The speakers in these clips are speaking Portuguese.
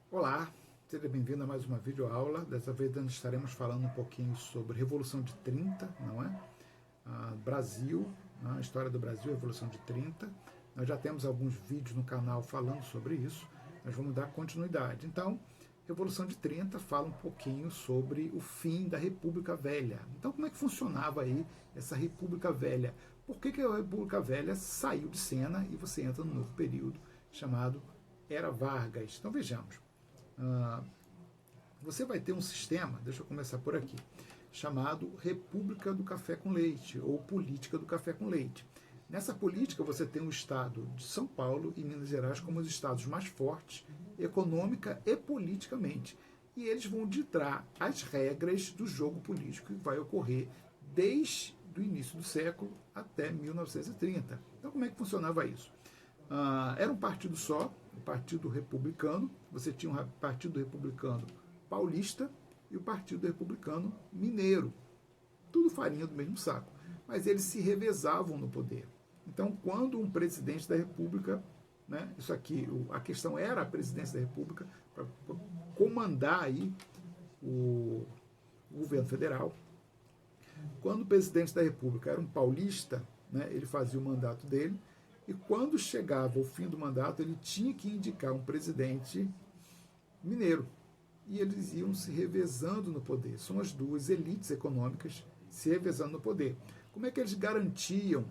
Olá, seja bem-vindo a mais uma videoaula. Dessa vez nós estaremos falando um pouquinho sobre Revolução de 30, não é? Brasil, a história do Brasil, Revolução de 30. Nós já temos alguns vídeos no canal falando sobre isso, nós vamos dar continuidade. Então, Revolução de 30 fala um pouquinho sobre o fim da República Velha. Então, como é que funcionava aí essa República Velha? Por que a República Velha saiu de cena e você entra num novo período chamado Era Vargas? Então, vejamos. Você vai ter um sistema, deixa eu começar por aqui, chamado República do Café com Leite, ou Política do Café com Leite. Nessa política você tem o estado de São Paulo e Minas Gerais como os estados mais fortes, econômica e politicamente. E eles vão ditar as regras do jogo político que vai ocorrer desde o início do século até 1930. Então como é que funcionava isso? Era um partido só, o Partido Republicano. Você tinha o Partido Republicano Paulista e o Partido Republicano Mineiro. Tudo farinha do mesmo saco. Mas eles se revezavam no poder. Então, quando um presidente da República, né, isso aqui, a questão era a presidência da República, para comandar aí o governo federal. Quando o presidente da República era um paulista, né, ele fazia o mandato dele, e quando chegava o fim do mandato, ele tinha que indicar um presidente mineiro. E eles iam se revezando no poder. São as duas elites econômicas se revezando no poder. Como é que eles garantiam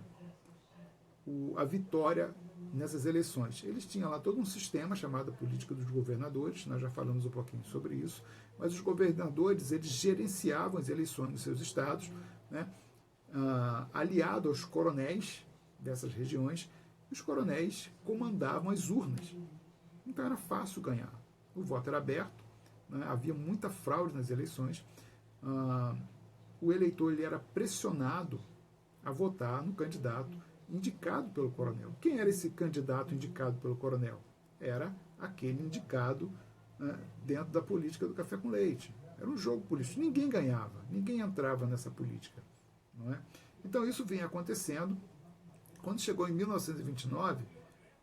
a vitória nessas eleições? Eles tinham lá todo um sistema chamado Política dos Governadores, nós já falamos um pouquinho sobre isso, mas os governadores, eles gerenciavam as eleições nos seus estados, né, aliado aos coronéis dessas regiões. Os coronéis comandavam as urnas. Então era fácil ganhar. O voto era aberto, né? Havia muita fraude nas eleições. O eleitor ele era pressionado a votar no candidato indicado pelo coronel. Quem era esse candidato indicado pelo coronel? Era aquele indicado, né, dentro da política do café com leite. Era um jogo político. Ninguém ganhava, ninguém entrava nessa política. Não é? Então isso vem acontecendo. Quando chegou em 1929,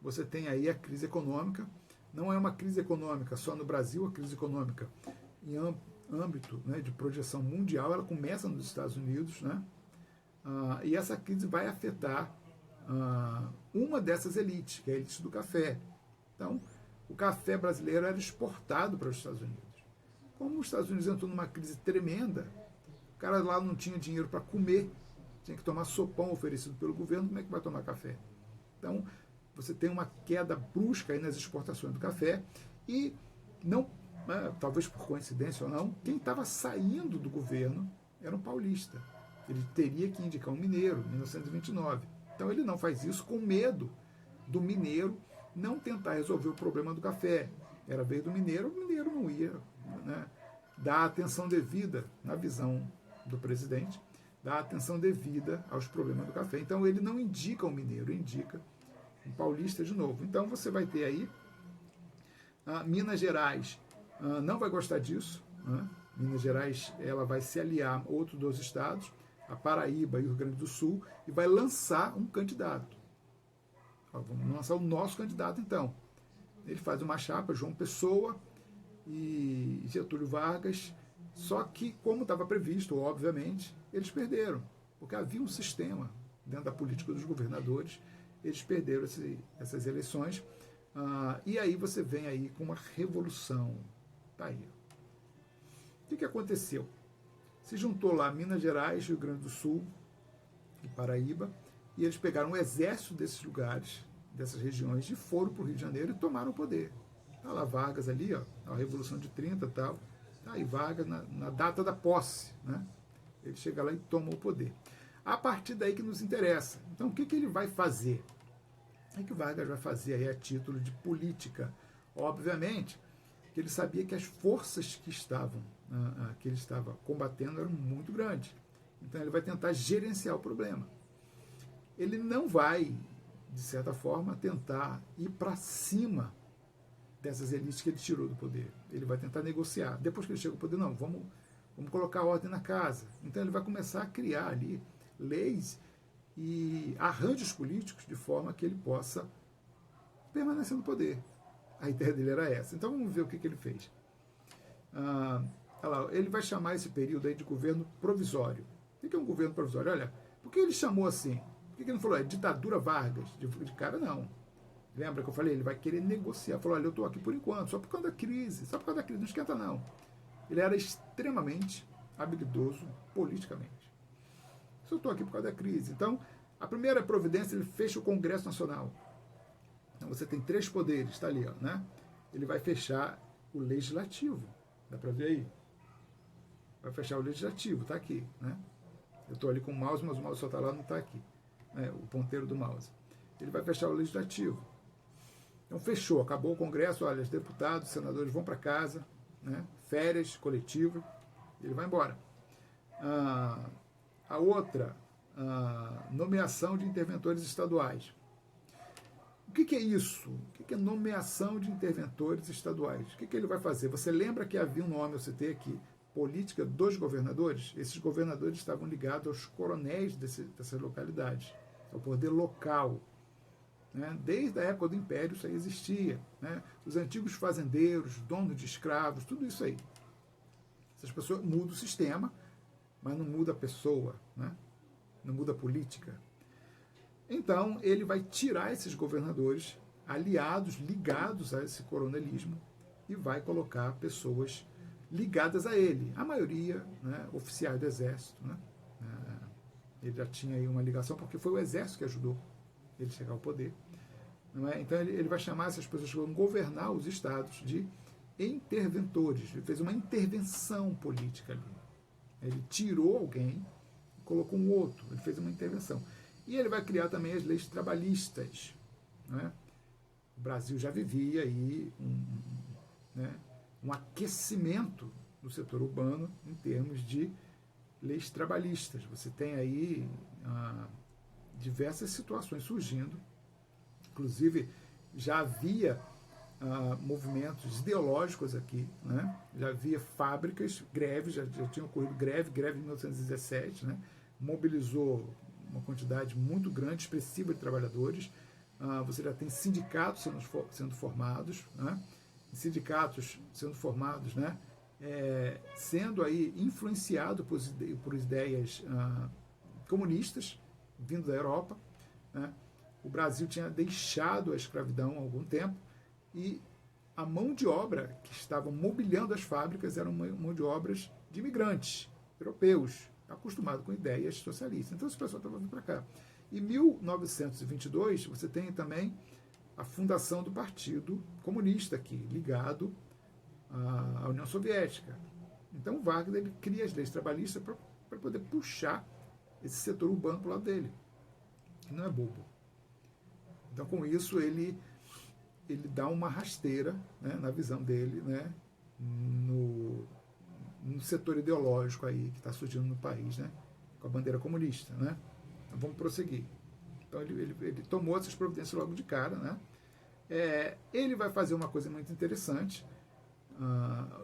você tem aí a crise econômica. Não é uma crise econômica só no Brasil, a crise econômica em âmbito, né, de projeção mundial, ela começa nos Estados Unidos, né? E essa crise vai afetar uma dessas elites, que é a elite do café. Então, o café brasileiro era exportado para os Estados Unidos. Como os Estados Unidos entrou numa crise tremenda, o cara lá não tinha dinheiro para comer, tinha que tomar sopão oferecido pelo governo, como é que vai tomar café? Então, você tem uma queda brusca aí nas exportações do café e não, talvez por coincidência ou não, quem estava saindo do governo era um paulista. Ele teria que indicar um mineiro, em 1929. Então ele não faz isso com medo do mineiro não tentar resolver o problema do café. Era a vez do mineiro, o mineiro não ia, né, dar atenção devida, na visão do presidente, dar atenção devida aos problemas do café. Então ele não indica um mineiro, indica um paulista de novo. Então você vai ter aí Minas Gerais não vai gostar disso, né? Minas Gerais ela vai se aliar a outros dois estados, a Paraíba e o Rio Grande do Sul, e vai lançar um candidato. Vamos lançar o nosso candidato então. Ele faz uma chapa, João Pessoa e Getúlio Vargas, só que, como estava previsto, obviamente, eles perderam, porque havia um sistema dentro da política dos governadores, eles perderam essas eleições, e aí você vem aí com uma revolução. Tá aí. O que aconteceu? Se juntou lá Minas Gerais, Rio Grande do Sul e Paraíba, e eles pegaram o exército desses lugares, dessas regiões, e foram para o Rio de Janeiro e tomaram o poder. Está lá Vargas ali, ó, a Revolução de 30 e tal. Tá aí Vargas na data da posse, né? Ele chega lá e toma o poder. A partir daí que nos interessa. Então o que ele vai fazer? O que Vargas vai fazer aí a título de política? Obviamente que ele sabia que as forças que ele estava combatendo eram muito grandes. Então ele vai tentar gerenciar o problema. Ele não vai, de certa forma, tentar ir para cima dessas elites que ele tirou do poder. Ele vai tentar negociar. Depois que ele chega ao poder, não, vamos colocar ordem na casa. Então ele vai começar a criar ali leis e arranjos políticos de forma que ele possa permanecer no poder. A ideia dele era essa. Então vamos ver o que ele fez. Olha lá, ele vai chamar esse período aí de governo provisório. O que é um governo provisório? Olha, por que ele chamou assim? Por que ele não falou, é ditadura Vargas? De cara, não. Lembra que eu falei? Ele vai querer negociar. Falou, olha, eu estou aqui por enquanto, só por causa da crise. Só por causa da crise, não esquenta não. Ele era extremamente habilidoso politicamente. Só estou aqui por causa da crise. Então, a primeira providência, ele fecha o Congresso Nacional. Então, você tem 3 poderes, está ali, ó, né? Ele vai fechar o Legislativo. Dá para ver aí? Vai fechar o Legislativo, está aqui, né? Eu estou ali com o mouse, mas o mouse só está lá, não está aqui. O ponteiro do mouse. Ele vai fechar o Legislativo. Então, fechou, acabou o Congresso, olha, os deputados, os senadores vão para casa, né? Férias, coletivo, ele vai embora. A outra, nomeação de interventores estaduais. O que é isso? O que é nomeação de interventores estaduais? O que ele vai fazer? Você lembra que havia um nome, eu citei aqui, política dos governadores? Esses governadores estavam ligados aos coronéis dessas localidades, ao poder local. Né? Desde a época do Império isso aí existia. Né? Os antigos fazendeiros, donos de escravos, tudo isso aí. Essas pessoas mudam o sistema, mas não muda a pessoa, né? Não muda a política. Então, ele vai tirar esses governadores aliados, ligados a esse coronelismo, e vai colocar pessoas ligadas a ele. A maioria, né, oficiais do Exército. Né? Ele já tinha aí uma ligação, porque foi o Exército que ajudou ele chegar ao poder. Não é? Então, ele vai chamar essas pessoas que vão governar os estados de interventores. Ele fez uma intervenção política ali. Ele tirou alguém e colocou um outro. Ele fez uma intervenção. E ele vai criar também as leis trabalhistas. Né? O Brasil já vivia aí um aquecimento do setor urbano em termos de leis trabalhistas. Você tem aí diversas situações surgindo. Inclusive, já havia movimentos ideológicos aqui, né? Já havia fábricas, greves, já tinha ocorrido greve em 1917, né? Mobilizou uma quantidade muito grande, expressiva de trabalhadores. Você já tem sindicatos sendo formados, né? Sindicatos sendo formados, né? Sendo aí influenciado por ideias comunistas vindo da Europa, né? O Brasil tinha deixado a escravidão há algum tempo e a mão de obra que estava mobiliando as fábricas era uma mão de obras de imigrantes europeus, acostumados com ideias socialistas. Então esse pessoal estava vindo para cá. Em 1922, você tem também a fundação do Partido Comunista aqui, ligado à União Soviética. Então o Wagner ele cria as leis trabalhistas para poder puxar esse setor urbano para o lado dele, que não é bobo. Então com isso ele dá uma rasteira, né, na visão dele, né, no setor ideológico aí que está surgindo no país, né, com a bandeira comunista. Né? Então vamos prosseguir. Então ele tomou essas providências logo de cara. Né? Ele vai fazer uma coisa muito interessante.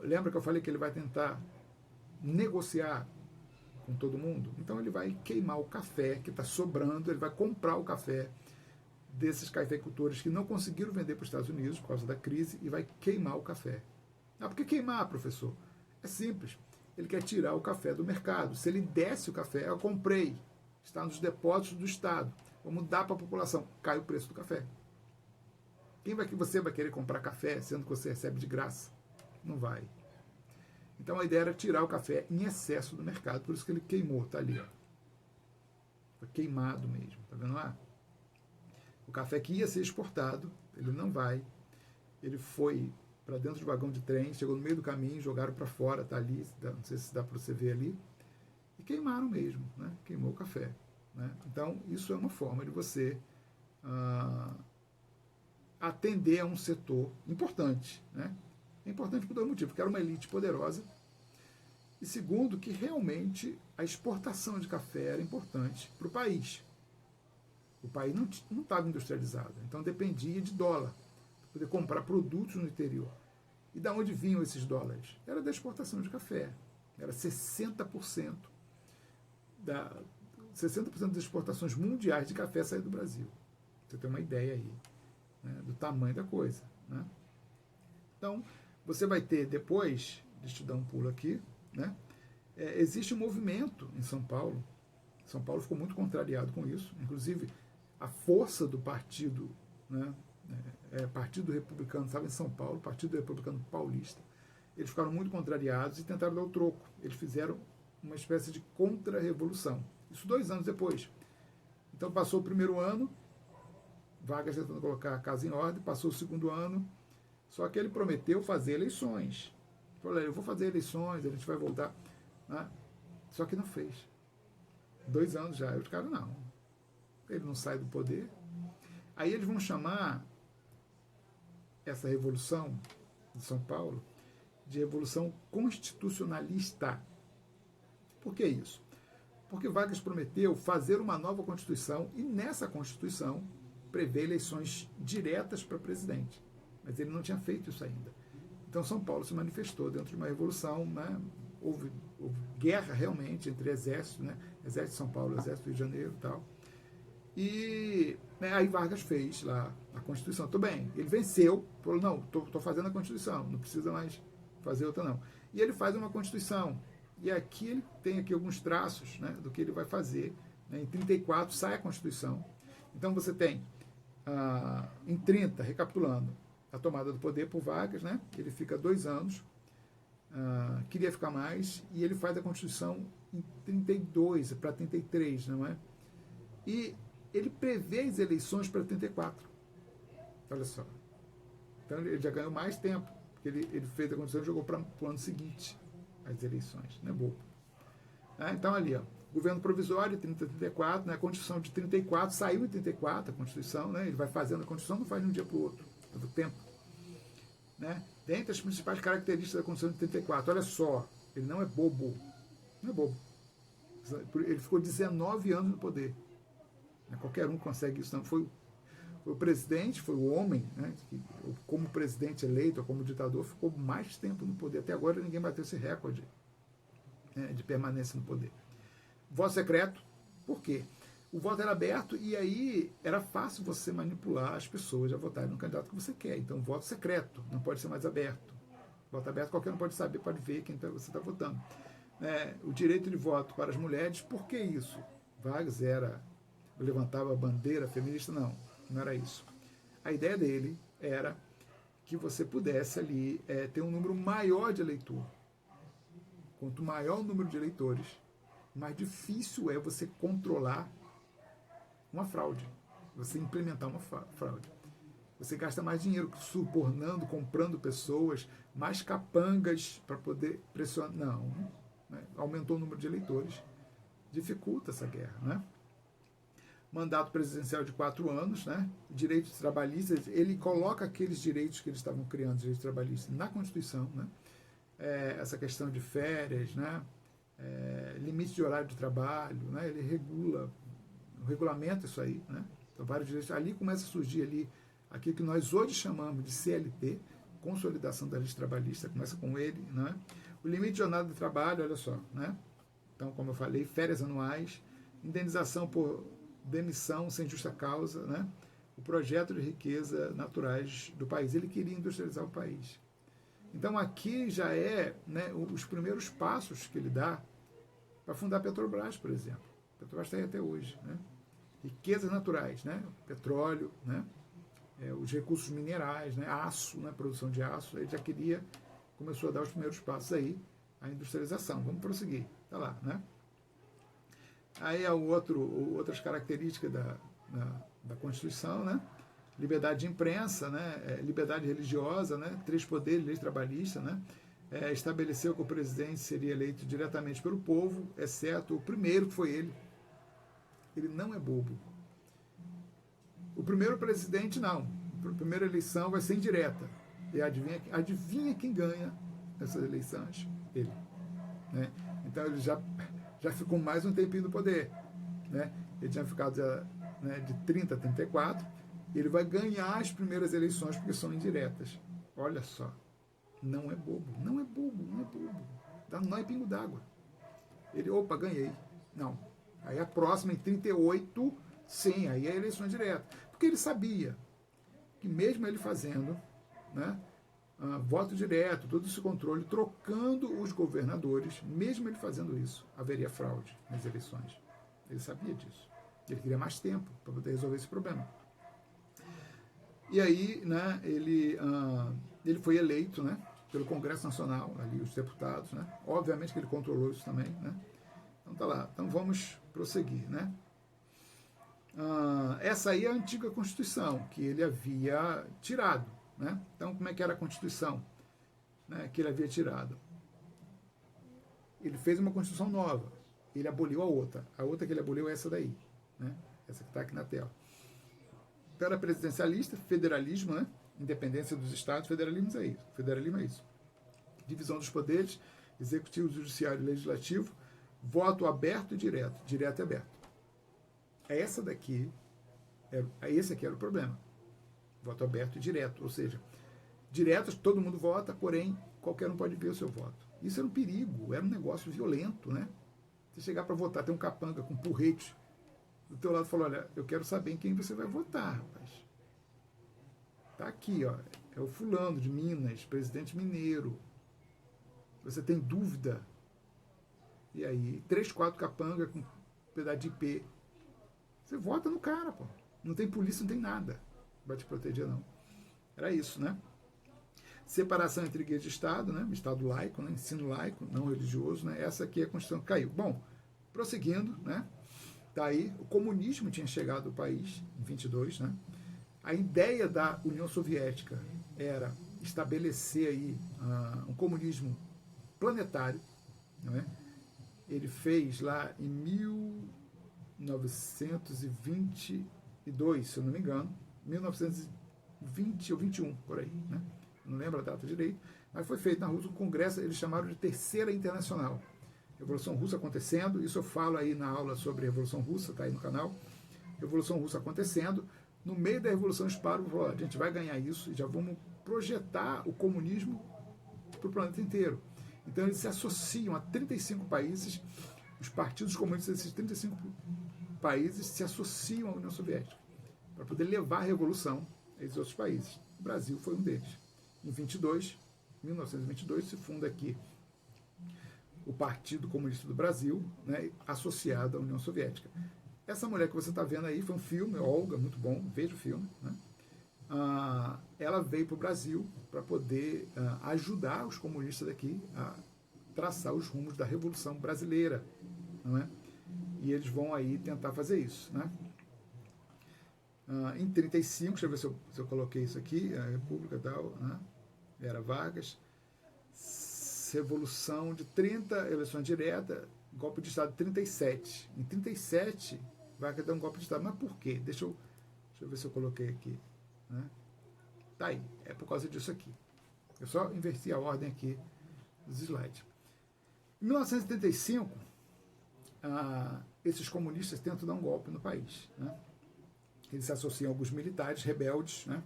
Lembra que eu falei que ele vai tentar negociar com todo mundo? Então ele vai queimar o café que está sobrando, ele vai comprar o café desses cafeicultores que não conseguiram vender para os Estados Unidos por causa da crise e vai queimar o café. Por que queimar, professor? É simples. Ele quer tirar o café do mercado. Se ele desse o café, eu comprei, está nos depósitos do Estado, vamos dar para a população, cai o preço do café. Você vai querer comprar café sendo que você recebe de graça? Não vai. Então a ideia era tirar o café em excesso do mercado, por isso que ele queimou, está ali. Ó. Foi queimado mesmo, está vendo lá? O café que ia ser exportado, ele não vai. Ele foi para dentro do vagão de trem, chegou no meio do caminho, jogaram para fora, está ali, não sei se dá para você ver ali, e queimaram mesmo, né? Queimou o café. Né? Então, isso é uma forma de você atender a um setor importante. Né? É importante por dois motivos, porque era uma elite poderosa, e segundo, que realmente a exportação de café era importante para o país. O país não estava industrializado, então dependia de dólar para poder comprar produtos no interior. E da onde vinham esses dólares? Era da exportação de café. Era 60% das exportações mundiais de café saíam do Brasil. Você tem uma ideia aí, né, do tamanho da coisa. Né? Então, você vai ter depois, deixa eu dar um pulo aqui, né? Existe um movimento em São Paulo. São Paulo ficou muito contrariado com isso. Inclusive, a força do partido, né? Partido Republicano estava em São Paulo, Partido Republicano Paulista. Eles ficaram muito contrariados e tentaram dar o troco. Eles fizeram uma espécie de contra-revolução. Isso 2 anos depois. Então, passou o primeiro ano, Vargas tentando colocar a casa em ordem, passou o segundo ano, só que ele prometeu fazer eleições. Falou, eu vou fazer eleições, a gente vai voltar. Né? Só que não fez. 2 anos já. E os caras, não. Ele não sai do poder. Aí eles vão chamar essa revolução de São Paulo de revolução constitucionalista. Por que isso? Porque Vargas prometeu fazer uma nova Constituição e nessa Constituição prevê eleições diretas para presidente. Mas ele não tinha feito isso ainda. Então São Paulo se manifestou dentro de uma revolução, né? Houve guerra realmente entre exércitos, né? Exército de São Paulo, Exército do Rio de Janeiro e tal. E aí Vargas fez lá a Constituição. Tudo bem, ele venceu, falou, não, estou fazendo a Constituição, não precisa mais fazer outra não. E ele faz uma Constituição. E aqui ele tem aqui alguns traços, né, do que ele vai fazer. Né? Em 34 sai a Constituição. Então você tem, em 30, recapitulando, a tomada do poder por Vargas, né? Ele fica 2 anos, queria ficar mais, e ele faz a Constituição em 32 para 33, não é? E ele prevê as eleições para 34. Olha só. Então ele já ganhou mais tempo, porque ele fez a Constituição e jogou para o ano seguinte as eleições, não é bobo. Então ali, ó, governo provisório, 30 a 34, né, a Constituição de 34, saiu em 34 a Constituição, né, ele vai fazendo a Constituição, não faz de um dia para o outro, é do tempo. Né? Dentre as principais características da Constituição de 34, olha só, ele não é bobo, não é bobo. Ele ficou 19 anos no poder. Qualquer um consegue isso, não. Foi o presidente, foi o homem, né, que, como presidente eleito ou como ditador, ficou mais tempo no poder. Até agora ninguém bateu esse recorde, né, de permanência no poder. Voto secreto, por quê? O voto era aberto e aí era fácil você manipular as pessoas a votarem no candidato que você quer. Então, voto secreto, não pode ser mais aberto. Voto aberto, qualquer um pode saber, pode ver quem você está votando. O direito de voto para as mulheres, por que isso? Vargas levantava a bandeira feminista? Não era isso. A ideia dele era que você pudesse ali ter um número maior de eleitor. Quanto maior o número de eleitores, mais difícil é você controlar uma fraude, você implementar uma fraude. Você gasta mais dinheiro subornando, comprando pessoas, mais capangas para poder pressionar. Não, né? Aumentou o número de eleitores, dificulta essa guerra, né? Mandato presidencial de 4 anos, né? Direitos trabalhistas, ele coloca aqueles direitos que eles estavam criando, direitos trabalhistas, na Constituição, né? Essa questão de férias, né? Limite de horário de trabalho, né? Ele regulamenta isso aí, né? Então, vários direitos. Ali começa a surgir ali aquilo que nós hoje chamamos de CLT, Consolidação da Lei Trabalhista, começa com ele, né? O limite de jornada de trabalho, olha só, né? Então, como eu falei, férias anuais, indenização por demissão sem justa causa, né? O projeto de riqueza naturais do país. Ele queria industrializar o país. Então, aqui já né, os primeiros passos que ele dá para fundar a Petrobras, por exemplo. A Petrobras está aí até hoje, né? Riquezas naturais, né? Petróleo, né? Os recursos minerais, né? Aço, né? Produção de aço. Ele já começou a dar os primeiros passos aí, a industrialização. Vamos prosseguir. Está lá, né? Aí outras características da Constituição, né? Liberdade de imprensa, né? Liberdade religiosa, né? 3 poderes, lei trabalhista, né? Estabeleceu que o presidente seria eleito diretamente pelo povo, exceto o primeiro, que foi ele. Ele não é bobo. O primeiro presidente, não. A primeira eleição vai ser indireta. E adivinha quem ganha nessas eleições? Ele. Né? Então ele já ficou mais um tempinho no poder. Né? Ele tinha ficado de 30 a 34. Ele vai ganhar as primeiras eleições porque são indiretas. Olha só. Não é bobo. Não é bobo. Não é bobo. Não é pingo d'água. Ele, ganhei. Não. Aí a próxima, em 38, sim, aí é eleições diretas. Porque ele sabia que mesmo ele fazendo, né, voto direto, todo esse controle, trocando os governadores, mesmo ele fazendo isso, haveria fraude nas eleições. Ele sabia disso. Ele queria mais tempo para poder resolver esse problema. E aí, né, ele foi eleito, né, pelo Congresso Nacional, ali os deputados, né? Obviamente que ele controlou isso também, né? Então tá lá. Então vamos prosseguir, né? Essa aí é a antiga Constituição, que ele havia tirado, né? Então como é que era a Constituição, né, que ele havia tirado? Ele fez uma Constituição nova, ele aboliu a outra que ele aboliu é essa daí, né? Essa que está aqui na tela. Então era presidencialista, federalismo, né? Independência dos estados, federalismo é isso. Divisão dos poderes, executivo, judiciário e legislativo, voto aberto e direto, direto e aberto. Essa daqui, esse aqui era o problema. Voto aberto e direto, ou seja, direto todo mundo vota, porém qualquer um pode ver o seu voto. Isso era um perigo, era um negócio violento, né? Você chegar para votar, tem um capanga com porrete do teu lado e falar, olha, eu quero saber em quem você vai votar, rapaz. Tá aqui, ó, é o fulano de Minas, presidente mineiro. Você tem dúvida? E aí, 3, 4 capanga com pedaço de IP. Você vota no cara, pô. Não tem polícia, não tem nada. Vai te proteger, não. Era isso, né? Separação entre igreja e Estado, né? Estado laico, né? Ensino laico, não religioso, né? Essa aqui é a Constituição que caiu. Bom, prosseguindo, né? Tá aí, o comunismo tinha chegado ao país em 22, né? A ideia da União Soviética era estabelecer aí um comunismo planetário, não é? Ele fez lá em 1922, se eu não me engano, 1920 ou 21, por aí, né? Não lembro a data direito, mas foi feito na Rússia um congresso, eles chamaram de Terceira Internacional. Revolução Russa acontecendo, isso eu falo aí na aula sobre a Revolução Russa, tá aí no canal. Revolução Russa acontecendo, no meio da Revolução Esparro, a gente vai ganhar isso e já vamos projetar o comunismo para o planeta inteiro. Então eles se associam a 35 países, os partidos comunistas desses 35 países se associam à União Soviética para poder levar a revolução a esses outros países. O Brasil foi um deles. Em 1922, se funda aqui o Partido Comunista do Brasil, né, associado à União Soviética. Essa mulher que você está vendo aí foi um filme, Olga, muito bom, veja o filme, né? Ela veio para o Brasil para poder ajudar os comunistas daqui a traçar os rumos da Revolução Brasileira, não é? E eles vão aí tentar fazer isso, né? Em 35, deixa eu ver se eu coloquei isso aqui, a República e tal, né? Era Vargas, Revolução de 30, eleições diretas, golpe de Estado de 37. Em 37, Vargas dá um golpe de Estado, mas por quê? Deixa eu ver se eu coloquei aqui, né? Tá aí, é por causa disso aqui. Eu só inverti a ordem aqui dos slides. Em 1975, esses comunistas tentam dar um golpe no país, né? Eles se associam a alguns militares rebeldes, né?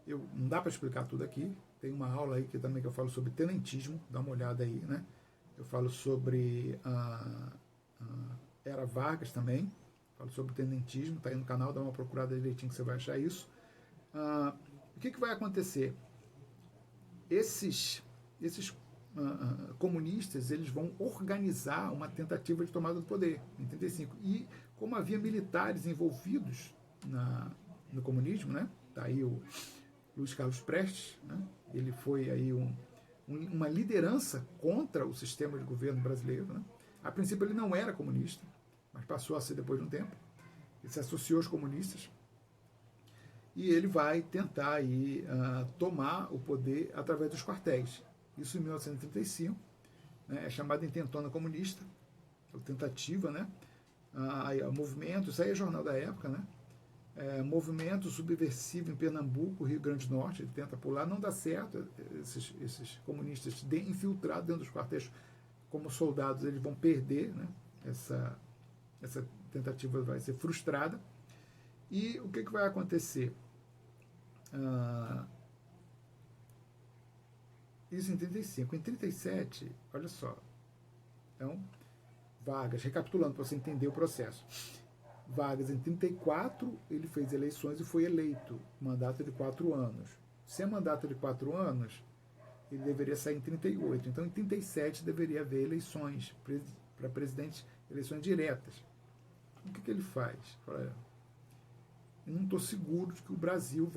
Não dá para explicar tudo aqui. Tem uma aula aí que também que eu falo sobre tenentismo, dá uma olhada aí, né? Eu falo sobre Era Vargas também, falo sobre tenentismo, tá aí no canal, dá uma procurada direitinho que você vai achar isso. O que vai acontecer? Esses comunistas, eles vão organizar uma tentativa de tomada do poder, em 35. E como havia militares envolvidos no comunismo, né? Tá aí o Luiz Carlos Prestes, né? Ele foi aí uma liderança contra o sistema de governo brasileiro, né? A princípio ele não era comunista, mas passou a ser depois de um tempo. Ele se associou aos comunistas e ele vai tentar aí, tomar o poder através dos quartéis. Isso em 1935, né? É chamada Intentona Comunista, a tentativa, né? Movimento, isso aí é jornal da época, né? Movimento subversivo em Pernambuco, Rio Grande do Norte, ele tenta pular, não dá certo, esses comunistas infiltrados dentro dos quartéis como soldados, eles vão perder, né? Essa tentativa vai ser frustrada. E o que vai acontecer? Isso em 35. Em 37, olha só, então, Vargas, recapitulando para você entender o processo. Vargas, em 34, ele fez eleições e foi eleito, mandato de 4 anos. Se é mandato de 4 anos, ele deveria sair em 38. Então, em 37 deveria haver eleições para presidente, eleições diretas. O que ele faz? Fala, eu não estou seguro de que o Brasil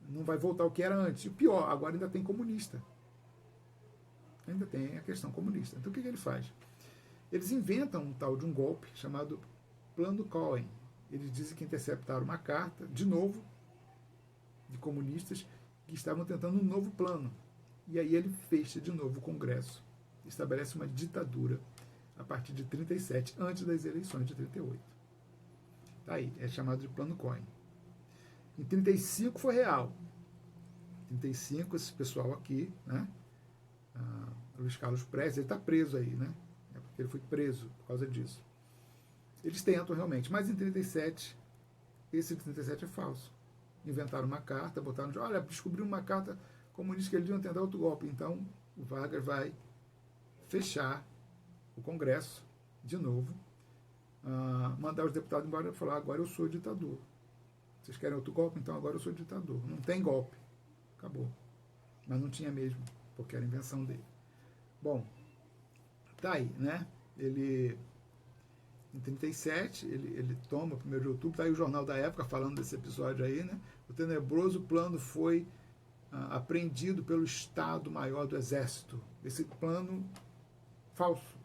não vai voltar ao que era antes. E o pior, agora ainda tem comunista. Ainda tem a questão comunista. Então, o que ele faz? Eles inventam um tal de um golpe chamado Plano Cohen. Eles dizem que interceptaram uma carta, de novo, de comunistas que estavam tentando um novo plano. E aí ele fecha de novo o Congresso, estabelece uma ditadura a partir de 37, antes das eleições de 38. Tá aí, é chamado de Plano Cohen. Em 35 foi real. Em 35, esse pessoal aqui, né? Luiz Carlos Prestes, ele está preso aí, né? É porque ele foi preso por causa disso. Eles tentam realmente, mas em 37, esse de 37 é falso. Inventaram uma carta, botaram, olha, descobriram uma carta comunista que eles iam tentar outro golpe. Então, o Vargas vai fechar o Congresso, de novo, mandar os deputados embora e falar, agora eu sou ditador. Vocês querem outro golpe? Então agora eu sou ditador. Não tem golpe. Acabou. Mas não tinha mesmo, porque era invenção dele. Bom, tá aí, né? Ele, em 37, ele toma, 1º de outubro, tá aí o Jornal da Época falando desse episódio aí, né? O tenebroso plano foi apreendido pelo Estado-Maior do Exército. Esse plano falso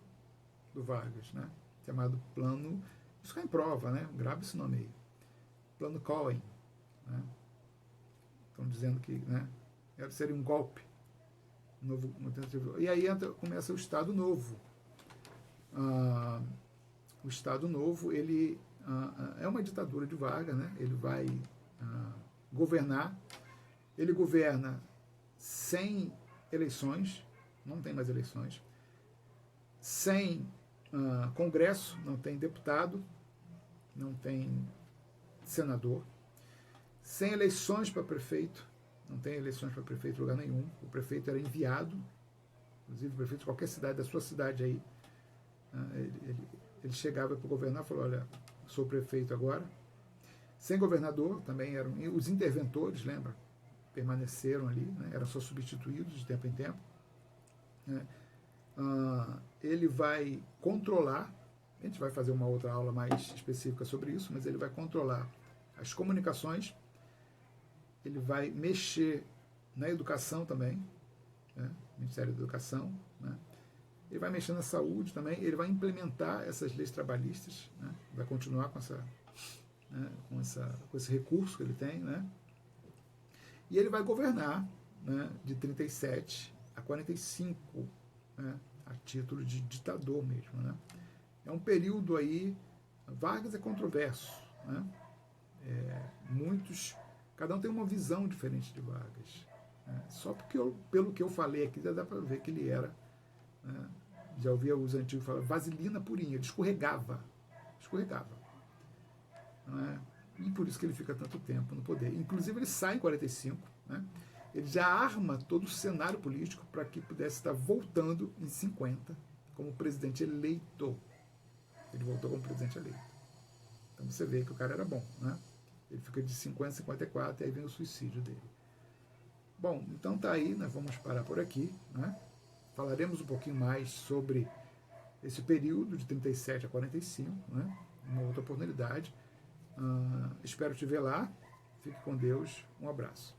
do Vargas, né? Chamado plano, isso cai em prova, né? Grava esse nome aí. Plano Cohen, né? Estão dizendo que, né, seria um golpe novo, e aí começa o Estado Novo. O Estado Novo, ele é uma ditadura de Vargas, né? Ele vai governar, ele governa sem eleições, não tem mais eleições, sem Congresso, não tem deputado, não tem senador, sem eleições para prefeito, não tem eleições para prefeito em lugar nenhum, o prefeito era enviado, inclusive o prefeito de qualquer cidade, da sua cidade aí, ele chegava para o governador e falou, olha, sou prefeito agora, sem governador, também eram os interventores, lembra? Permaneceram ali, né? Eram só substituídos de tempo em tempo, né? Ele vai controlar, a gente vai fazer uma outra aula mais específica sobre isso, mas ele vai controlar as comunicações, ele vai mexer na educação também, né? Ministério da Educação, né? Ele vai mexer na saúde também, ele vai implementar essas leis trabalhistas, né? Vai continuar com esse recurso que ele tem, né? E ele vai governar, né, de 37 a 45, né, a título de ditador mesmo, né? É um período aí, Vargas é controverso, né? Cada um tem uma visão diferente de Vargas, né? Só porque pelo que eu falei aqui já dá para ver que ele era, né, já ouvia os antigos falar, vaselina purinha, ele escorregava, né? E por isso que ele fica tanto tempo no poder. Inclusive ele sai em 45, né? Ele já arma todo o cenário político para que pudesse estar voltando em 50 como presidente eleito. Ele voltou como presidente eleito. Então você vê que o cara era bom, né? Ele fica de 50 a 54 e aí vem o suicídio dele. Bom, então tá aí, nós vamos parar por aqui, né? Falaremos um pouquinho mais sobre esse período de 37 a 45, né? Uma outra oportunidade. Espero te ver lá. Fique com Deus. Um abraço.